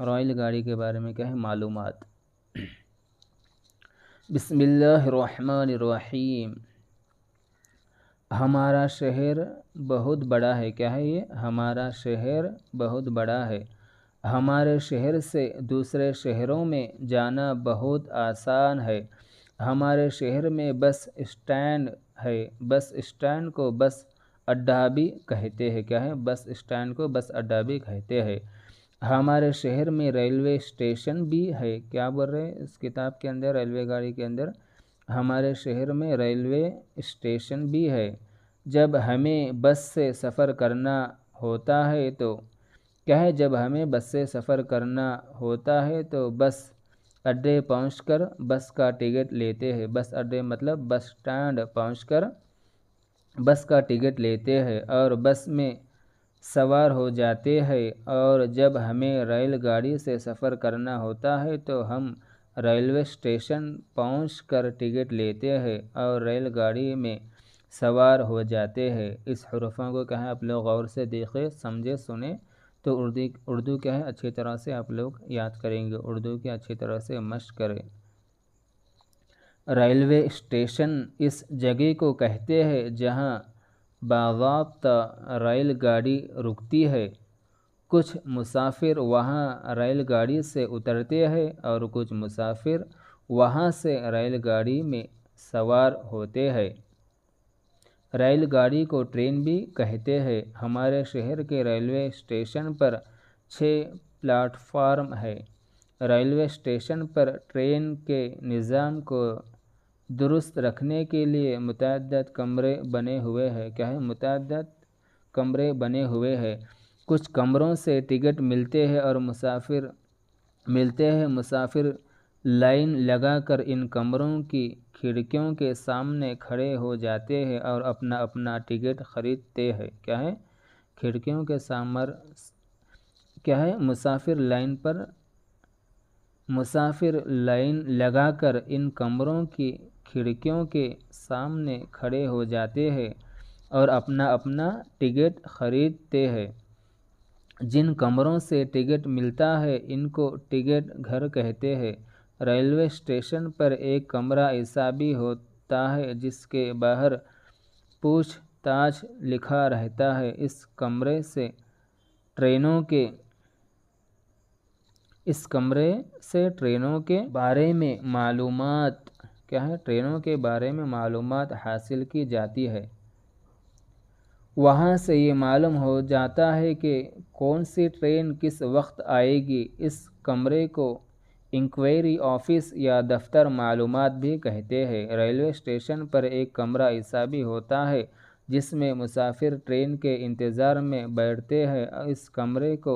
Rail گاڑی کے بارے میں کیا ہے معلومات۔ بسم اللہ الرحمن الرحیم۔ ہمارا شہر بہت بڑا ہے، کیا ہے یہ؟ ہمارا شہر بہت بڑا ہے۔ ہمارے شہر سے دوسرے شہروں میں جانا بہت آسان ہے۔ ہمارے شہر میں بس اسٹینڈ ہے۔ بس اسٹینڈ کو بس اڈہ بھی کہتے ہیں، کیا ہے؟ بس اسٹینڈ کو بس اڈہ بھی کہتے ہیں۔ ہمارے شہر میں ریلوے اسٹیشن بھی ہے۔ کیا بول رہے ہیں اس کتاب کے اندر، ریلوے گاڑی کے اندر؟ ہمارے شہر میں ریلوے اسٹیشن بھی ہے۔ جب ہمیں بس سے سفر کرنا ہوتا ہے تو کیا ہے؟ جب ہمیں بس سے سفر کرنا ہوتا ہے تو بس اڈے پہنچ کر بس کا ٹکٹ لیتے ہیں۔ بس اڈے مطلب بس اسٹینڈ پہنچ کر بس کا ٹکٹ لیتے ہیں اور بس میں سوار ہو جاتے ہیں۔ اور جب ہمیں ریل گاڑی سے سفر کرنا ہوتا ہے تو ہم ریلوے اسٹیشن پہنچ کر ٹکٹ لیتے ہیں اور ریل گاڑی میں سوار ہو جاتے ہیں۔ اس حروفوں کو کیا ہے آپ لوگ غور سے دیکھیں، سمجھے، سنیں تو اردو کیا ہے اچھی طرح سے آپ لوگ یاد کریں گے، اردو کی اچھی طرح سے مشق کریں۔ ریلوے اسٹیشن اس جگہ کو کہتے ہیں جہاں باضابطہ ریل گاڑی رکتی ہے۔ کچھ مسافر وہاں ریل گاڑی سے اترتے ہیں اور کچھ مسافر وہاں سے ریل گاڑی میں سوار ہوتے ہیں۔ ریل گاڑی کو ٹرین بھی کہتے ہیں۔ ہمارے شہر کے ریلوے اسٹیشن پر 6 پلیٹ فارم ہے۔ ریلوے اسٹیشن پر ٹرین کے نظام کو درست رکھنے کے لیے متعدد کمرے بنے ہوئے ہیں۔ کیا ہے؟ متعدد کمرے بنے ہوئے ہیں۔ کچھ کمروں سے ٹکٹ ملتے ہیں اور مسافر لائن لگا کر ان کمروں کی کھڑکیوں کے سامنے کھڑے ہو جاتے ہیں اور اپنا اپنا ٹکٹ خریدتے ہیں۔ کیا ہے؟ کھڑکیوں کے سامنے کیا ہے؟ مسافر لائن لگا کر ان کمروں کی کھڑکیوں کے سامنے کھڑے ہو جاتے ہیں اور اپنا اپنا ٹکٹ خریدتے ہیں۔ جن کمروں سے ٹکٹ ملتا ہے ان کو ٹکٹ گھر کہتے ہیں۔ ریلوے اسٹیشن پر ایک کمرہ ایسا بھی ہوتا ہے جس کے باہر پوچھ تاچھ لکھا رہتا ہے۔ اس کمرے سے ٹرینوں کے بارے میں معلومات کیا ہے؟ ٹرینوں کے بارے میں معلومات حاصل کی جاتی ہے۔ وہاں سے یہ معلوم ہو جاتا ہے کہ کون سی ٹرین کس وقت آئے گی۔ اس کمرے کو انکوائری آفس یا دفتر معلومات بھی کہتے ہیں۔ ریلوے اسٹیشن پر ایک کمرہ ایسا بھی ہوتا ہے جس میں مسافر ٹرین کے انتظار میں بیٹھتے ہیں۔ اس کمرے کو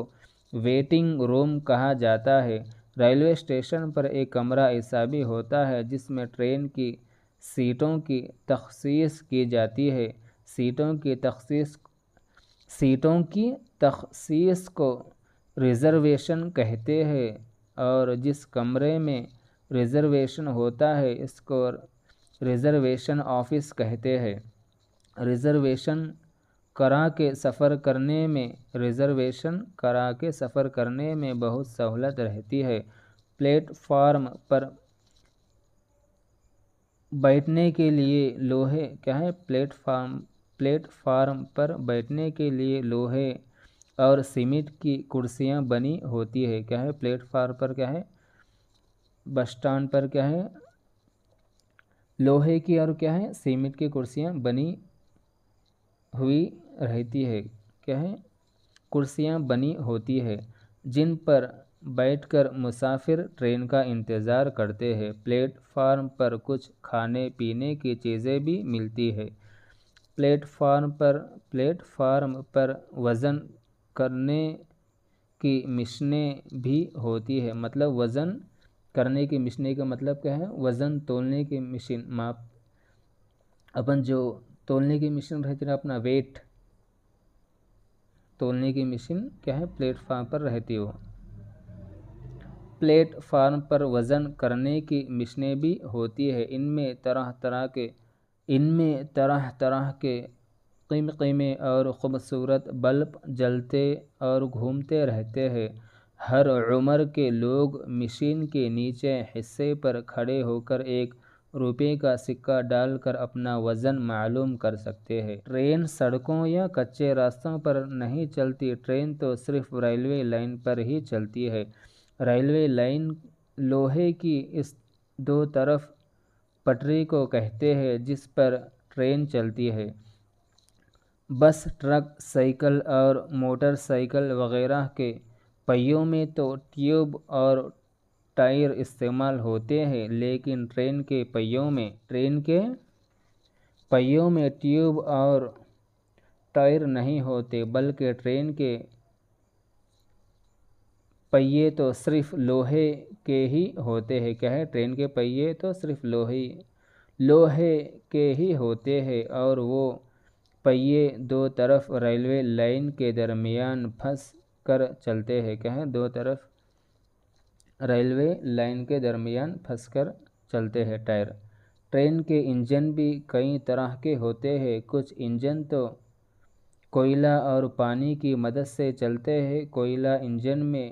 ویٹنگ روم کہا جاتا ہے۔ ریلوے اسٹیشن پر ایک کمرہ ایسا بھی ہوتا ہے جس میں ٹرین کی سیٹوں کی تخصیص کی جاتی ہے۔ سیٹوں کی تخصیص کو ریزرویشن کہتے ہیں اور جس کمرے میں ریزرویشن ہوتا ہے اس کو ریزرویشن آفس کہتے ہیں۔ ریزرویشن کرا کے سفر کرنے میں بہت سہولت رہتی ہے۔ پلیٹ فارم پر بیٹھنے کے لیے لوہے اور سیمنٹ کی کرسیاں بنی ہوتی ہے۔ کیا ہے؟ پلیٹ فارم پر کیا ہے؟ بس اسٹینڈ پر کیا ہے؟ لوہے کی اور کیا ہے؟ سیمنٹ کی کرسیاں بنی ہوئی رہتی ہے۔ کیا ہے؟ کرسیاں بنی ہوتی ہے جن پر بیٹھ کر مسافر ٹرین کا انتظار کرتے ہیں۔ پلیٹ فارم پر کچھ کھانے پینے کی چیزیں بھی ملتی ہیں۔ پلیٹ فارم پر وزن کرنے کی مشینیں بھی ہوتی ہیں۔ مطلب وزن کرنے کی مشینیں کا مطلب کیا ہے؟ وزن تولنے کی مشین، اپن جو تولنے کی مشین رہتی ہے اپنا ویٹ تولنے کی مشین کیا ہے؟ پلیٹ فارم پر رہتی ہو۔ پلیٹ فارم پر وزن کرنے کی مشینیں بھی ہوتی ہیں۔ ان میں طرح طرح کے قیمے اور خوبصورت بلب جلتے اور گھومتے رہتے ہیں۔ ہر عمر کے لوگ مشین کے نیچے حصے پر کھڑے ہو کر 1 روپے کا سکہ ڈال کر اپنا وزن معلوم کر سکتے ہیں۔ ٹرین سڑکوں یا کچے راستوں پر نہیں چلتی، ٹرین تو صرف ریلوے لائن پر ہی چلتی ہے۔ ریلوے لائن لوہے کی اس 2 طرف پٹری کو کہتے ہیں جس پر ٹرین چلتی ہے۔ بس، ٹرک، سائیکل اور موٹر سائیکل وغیرہ کے پہیوں میں تو ٹیوب اور ٹائر استعمال ہوتے ہیں، لیکن ٹرین کے پہیوں میں ٹیوب اور ٹائر نہیں ہوتے، بلکہ ٹرین کے پہیے تو صرف لوہے کے ہی ہوتے ہیں۔ کیا ہے؟ ٹرین کے پہیے تو صرف لوہے کے ہی ہوتے ہیں اور وہ پہیے 2 طرف ریلوے لائن کے درمیان پھنس کر چلتے ہیں۔ کیا ہے؟ 2 طرف ریلوے لائن کے درمیان پھنس کر چلتے ہیں ٹائر۔ ٹرین کے انجن بھی کئی طرح کے ہوتے ہیں۔ کچھ انجن تو کوئلہ اور پانی کی مدد سے چلتے ہیں۔ کوئلہ انجن میں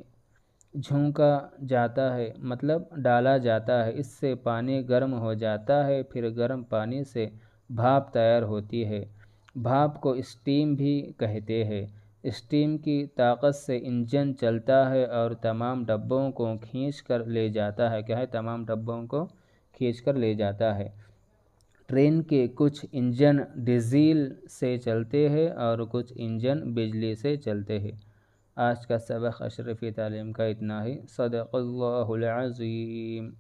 جھونکا جاتا ہے، مطلب ڈالا جاتا ہے، اس سے پانی گرم ہو جاتا ہے، پھر گرم پانی سے بھاپ تیار ہوتی ہے۔ بھاپ کو اسٹیم بھی کہتے ہیں۔ اسٹیم کی طاقت سے انجن چلتا ہے اور تمام ڈبوں کو کھینچ کر لے جاتا ہے۔ کیا ہے؟ تمام ڈبوں کو کھینچ کر لے جاتا ہے۔ ٹرین کے کچھ انجن ڈیزل سے چلتے ہیں اور کچھ انجن بجلی سے چلتے ہیں۔ آج کا سبق اشرفی تعلیم کا اتنا ہی۔ صدق اللہ العظیم۔